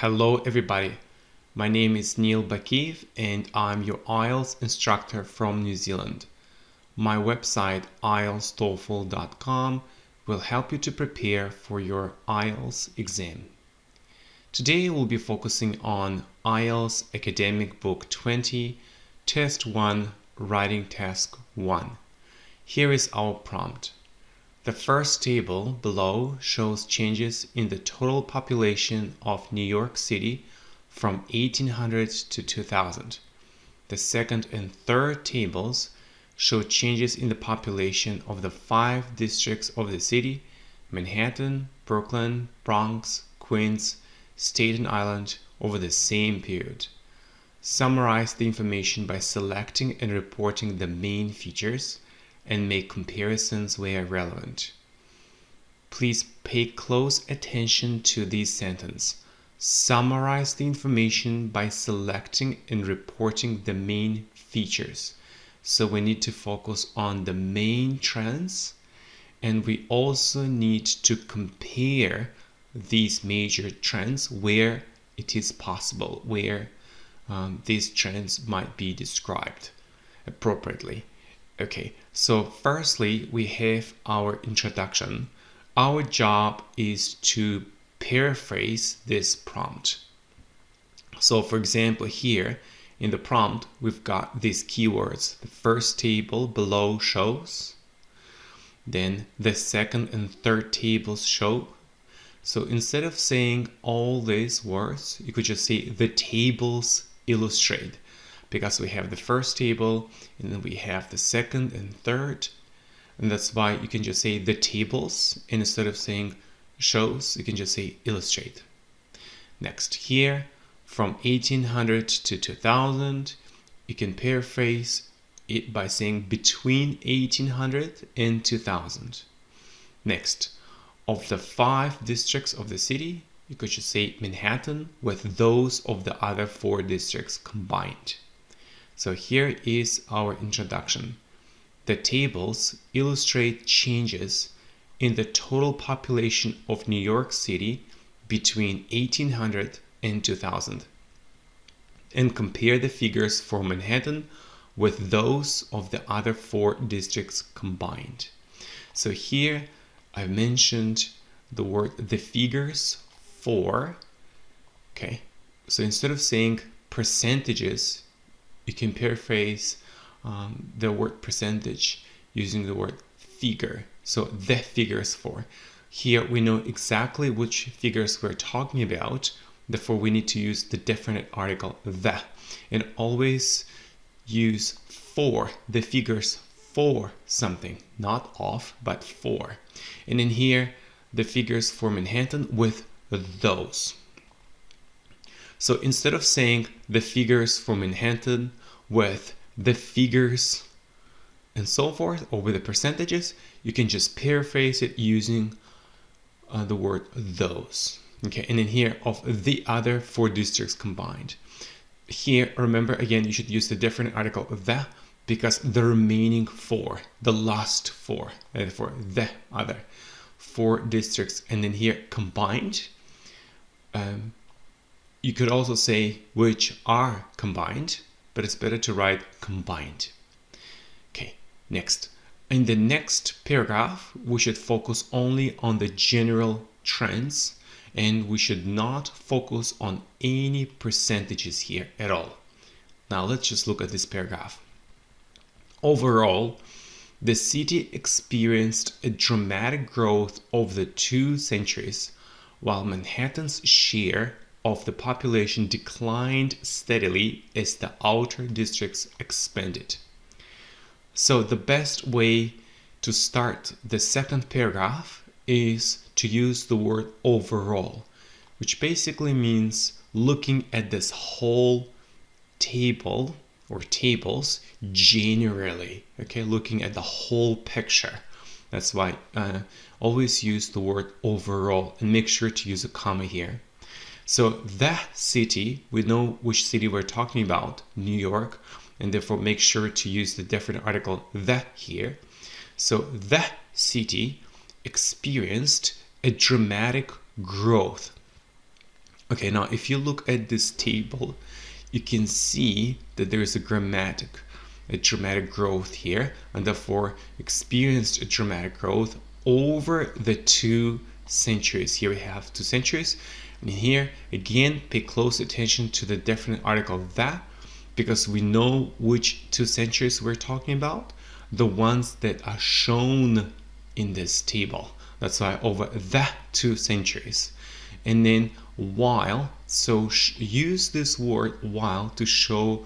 Hello everybody, my name is Neil Bakiv and I'm your IELTS instructor from New Zealand. My website IELTSTOEFL.com will help you to prepare for your IELTS exam. Today we'll be focusing on IELTS Academic Book 20, Test 1, Writing Task 1. Here is our prompt. The first table below shows changes in the total population of New York City from 1800 to 2000. The second and third tables show changes in the population of the 5 districts of the city: Manhattan, Brooklyn, Bronx, Queens, Staten Island over the same period. Summarize the information by selecting and reporting the main features and make comparisons where relevant. Please pay close attention to this sentence. Summarize the information by selecting and reporting the main features. So we need to focus on the main trends, and we also need to compare these major trends where it is possible, where these trends might be described appropriately. Okay, so firstly, we have our introduction. Our job is to paraphrase this prompt. So for example, here in the prompt, we've got these keywords. The first table below shows, then the second and third tables show. So instead of saying all these words, you could just say the tables illustrate, because we have the first table and then we have the second and third, and that's why you can just say the tables, and instead of saying shows, you can just say illustrate. Next, here from 1800 to 2000, you can paraphrase it by saying between 1800 and 2000. Next, of the 5 districts of the city, you could just say Manhattan with those of the other 4 districts combined. So here is our introduction. The tables illustrate changes in the total population of New York City between 1800 and 2000, and compare the figures for Manhattan with those of the other 4 districts combined. So here I mentioned the word the figures for. Okay, so instead of saying percentages, you can paraphrase the word percentage using the word figure. So the figures for. Here we know exactly which figures we're talking about, therefore we need to use the definite article the, and always use for, the figures for something, not of, but for. And in here, the figures for Manhattan with those. So instead of saying the figures for Manhattan with the figures and so forth, or with the percentages, you can just paraphrase it using the word those. Okay, and in here, of the other 4 districts combined. Here, remember again, you should use the definite article the, because the remaining 4, the last 4, therefore the other 4 districts, and then here combined. You could also say which are combined, but it's better to write combined. Okay, next. In the next paragraph, we should focus only on the general trends, and we should not focus on any percentages here at all. Now let's just look at this paragraph. Overall, the city experienced a dramatic growth over the 2 centuries, while Manhattan's share of the population declined steadily as the outer districts expanded. So the best way to start the second paragraph is to use the word overall, which basically means looking at this whole table or tables generally, okay, looking at the whole picture. That's why always use the word overall, and make sure to use a comma here. So the city, we know which city we're talking about, New York, and therefore make sure to use the definite article the here. So the city experienced a dramatic growth Okay, now if you look at this table, you can see that there is a dramatic growth here, and therefore experienced a dramatic growth over the 2 centuries. Here we have 2 centuries, and here again pay close attention to the definite article that, because we know which 2 centuries we're talking about, the ones that are shown in this table. That's why over the 2 centuries. And then while, so use this word while to show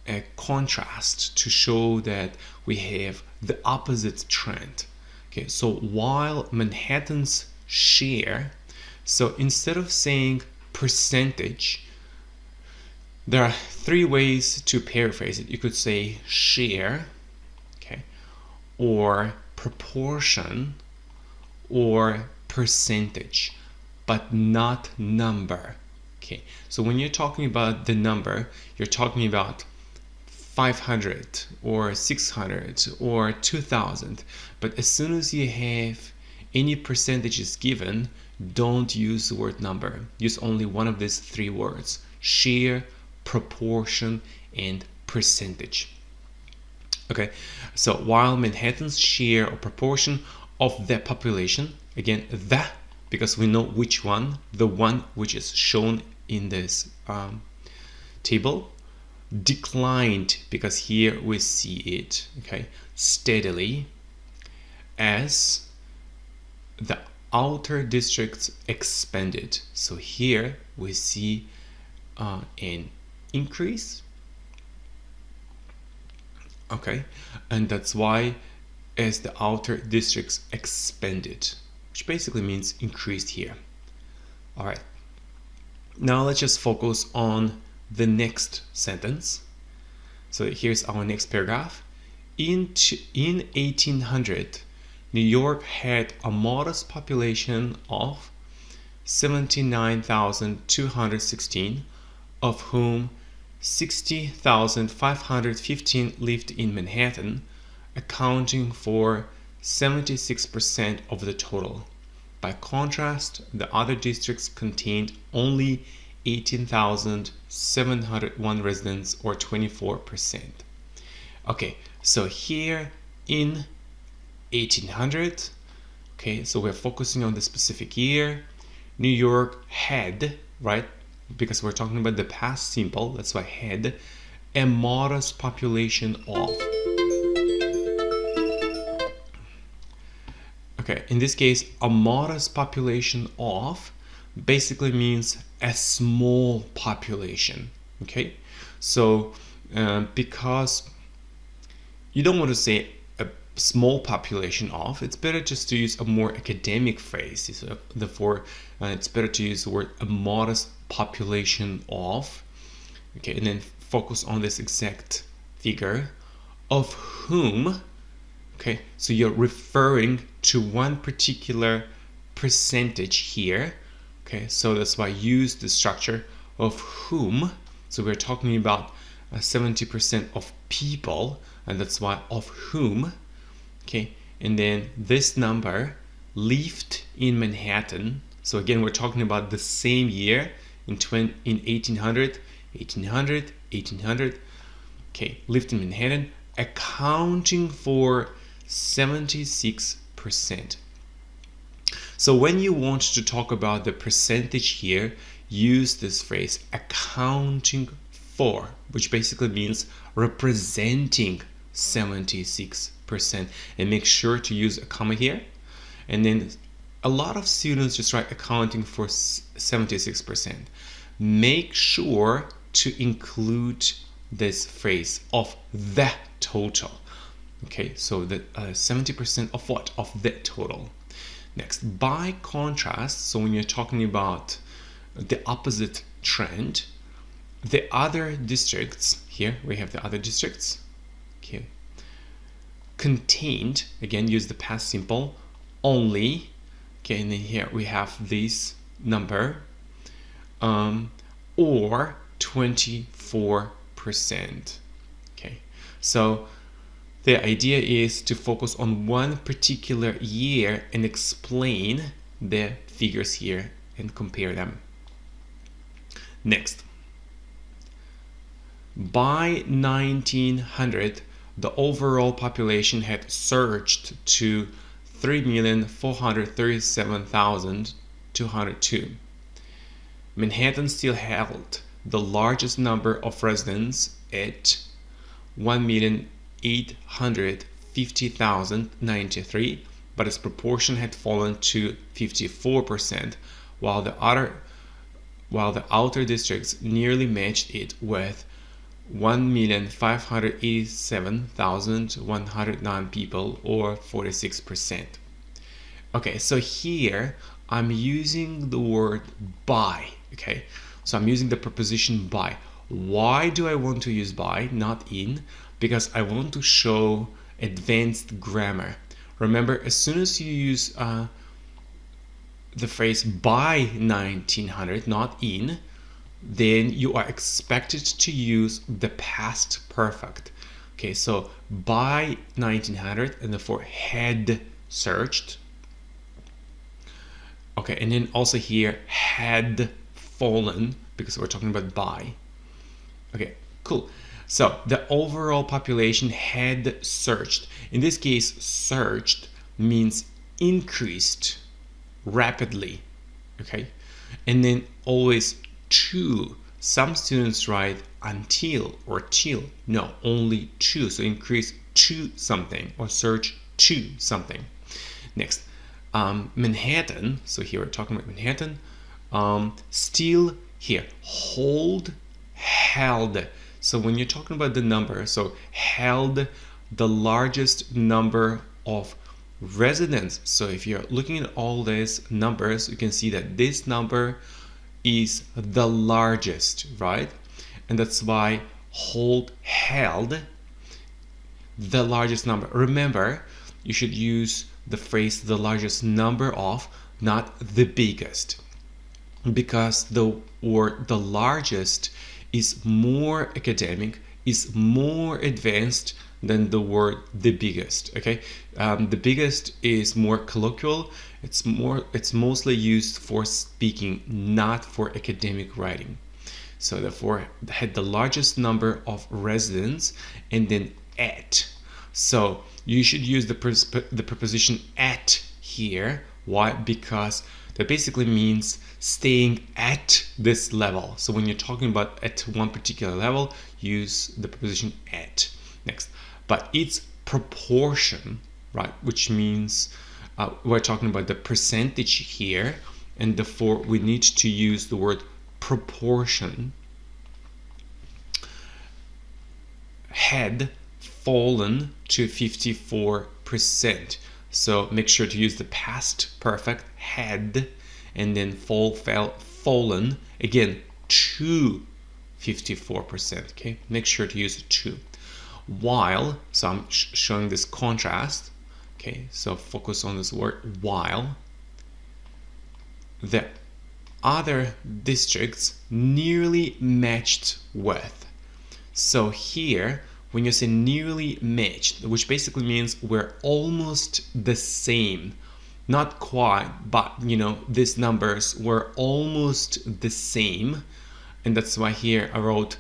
a contrast, to show that we have the opposite trend. Okay, so while Manhattan's share, so instead of saying percentage, there are 3 ways to paraphrase it. You could say share, okay, or proportion, or percentage, but not number. Okay, so when you're talking about the number, you're talking about 500 or 600 or 2000. But as soon as you have any percentages given, don't use the word number. Use only one of these 3 words: share, proportion, and percentage. Okay, so while Manhattan's share or proportion of the population, again, that, because we know which one, the one which is shown in this table, declined, because here we see it, okay, steadily, as the outer districts expanded. So here we see an increase, okay, and that's why as the outer districts expanded, which basically means increased here. All right, now let's just focus on the next sentence. So here's our next paragraph. In 1800, New York had a modest population of 79,216, of whom 60,515 lived in Manhattan, accounting for 76% of the total. By contrast, the other districts contained only 18,701 residents, or 24%. Okay, so here in 1800, okay, so we're focusing on the specific year. New York had, right, because we're talking about the past simple, that's why had, a modest population of. Okay, in this case, a modest population of basically means a small population. Okay, so because you don't want to say a small population of, it's better just to use a more academic phrase. So therefore, it's better to use the word a modest population of. Okay, and then focus on this exact figure, of whom. Okay, so you're referring to one particular percentage here. Okay, so that's why I use the structure of whom. So we're talking about 70% of people, and that's why of whom. Okay, and then this number lived in Manhattan. So again, we're talking about the same year in 1800. Okay, lived in Manhattan, accounting for 76%. So when you want to talk about the percentage here, use this phrase accounting for, which basically means representing 76%, and make sure to use a comma here. And then a lot of students just write accounting for 76%. Make sure to include this phrase of the total. Okay, so the 70% of what? Of the total. Next, by contrast, so when you're talking about the opposite trend, the other districts, here we have the other districts, okay, contained, again, use the past simple, only, okay, and then here we have this number, or 24%. Okay, so the idea is to focus on one particular year and explain the figures here and compare them. Next, by 1900, the overall population had surged to 3,437,202. Manhattan still held the largest number of residents at 1,850,093, but its proportion had fallen to 54%, while the outer districts nearly matched it with 1,587,109 people, or 46%. Okay, so here I'm using the word by. Okay, so I'm using the preposition by. Why do I want to use by, not in? Because I want to show advanced grammar. Remember, as soon as you use the phrase by 1900, not in, then you are expected to use the past perfect. Okay, so by 1900, and therefore had surged. Okay, and then also here had fallen, because we're talking about by. Okay, cool. So the overall population had surged. In this case, surged means increased rapidly. Okay, and then always to. Some students write until or till. No, only to. So increase to something or surge to something. Next, Manhattan. So here we're talking about Manhattan. Still here, held. So when you're talking about the number, so held the largest number of residents. So if you're looking at all these numbers, you can see that this number is the largest, right? And that's why held the largest number. Remember, you should use the phrase the largest number of, not the biggest, because the word the largest is more academic, is more advanced than the word the biggest. Okay, the biggest is more colloquial. It's mostly used for speaking, not for academic writing. So therefore, had the largest number of residents, and then at. So you should use the preposition at here. Why? Because that basically means staying at this level. So when you're talking about at one particular level, use the preposition at. Next, but its proportion, right, which means we're talking about the percentage here, and therefore we need to use the word proportion, had fallen to 54%. So make sure to use the past perfect, had, and then fallen again to 54%. Okay, make sure to use to. While, so I'm showing this contrast. Okay, so focus on this word while. The other districts nearly matched with. So here, when you say nearly matched, which basically means we're almost the same, not quite, but these numbers were almost the same, and that's why here I wrote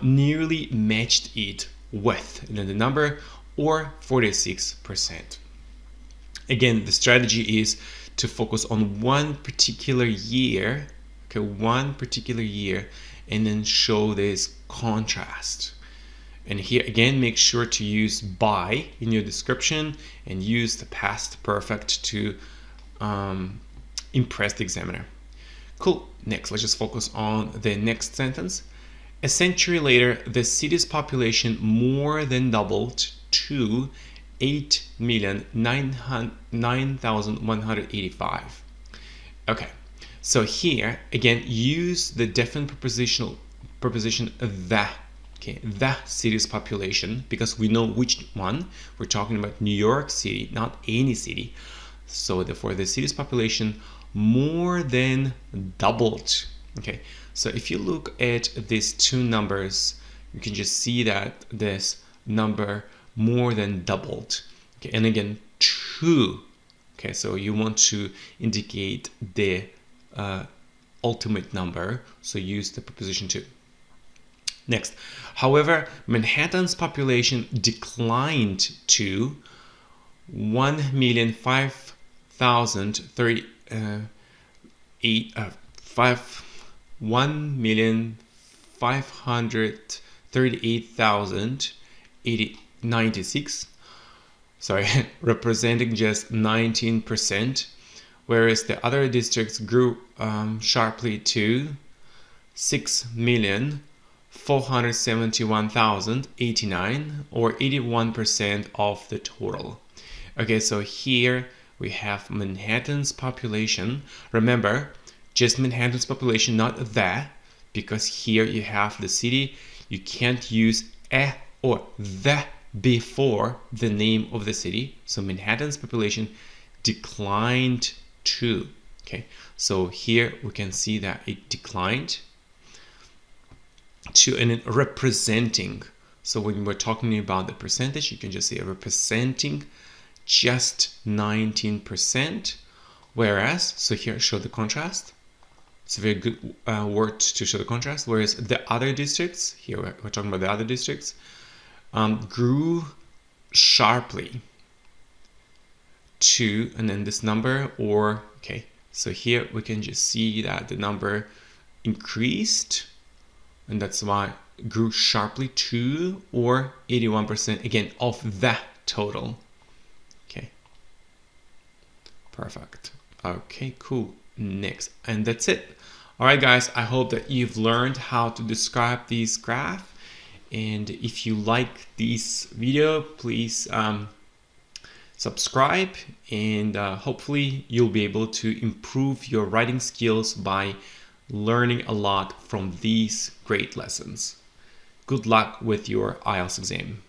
nearly matched it with, and then the number, or 46%. Again, the strategy is to focus on one particular year, okay, one particular year, and then show this contrast. And here again, make sure to use by in your description and use the past perfect to impress the examiner. Cool. Next, let's just focus on the next sentence. A century later, the city's population more than doubled to 8,009,185. Okay, so here again, use the definite preposition the. Okay, the city's population, because we know which one. We're talking about New York City, not any city. So therefore, the city's population more than doubled. Okay, so if you look at these two numbers, you can just see that this number more than doubled. Okay, and again, two. Okay, so you want to indicate the ultimate number, so use the preposition to. Next, however, Manhattan's population declined to 1,538,096, sorry, representing just 19%, whereas the other districts grew sharply to 6,471,089, or 81% of the total. Okay, so here we have Manhattan's population. Remember, just Manhattan's population, not the, because here you have the city. You can't use a or the before the name of the city. So Manhattan's population declined to. Okay, so here we can see that it declined to, and it representing. So when we're talking about the percentage, you can just say representing just 19%. Whereas, so here show the contrast. It's a very good word to show the contrast. Whereas the other districts, here we're talking about the other districts, grew sharply to, and then this number, or, okay, so here we can just see that the number increased, and that's why grew sharply to, or 81% again of the total. Okay, perfect. Okay, cool. Next, and that's it. All right, guys, I hope that you've learned how to describe this graph. And if you like this video, please subscribe, and hopefully you'll be able to improve your writing skills by learning a lot from these great lessons. Good luck with your IELTS exam.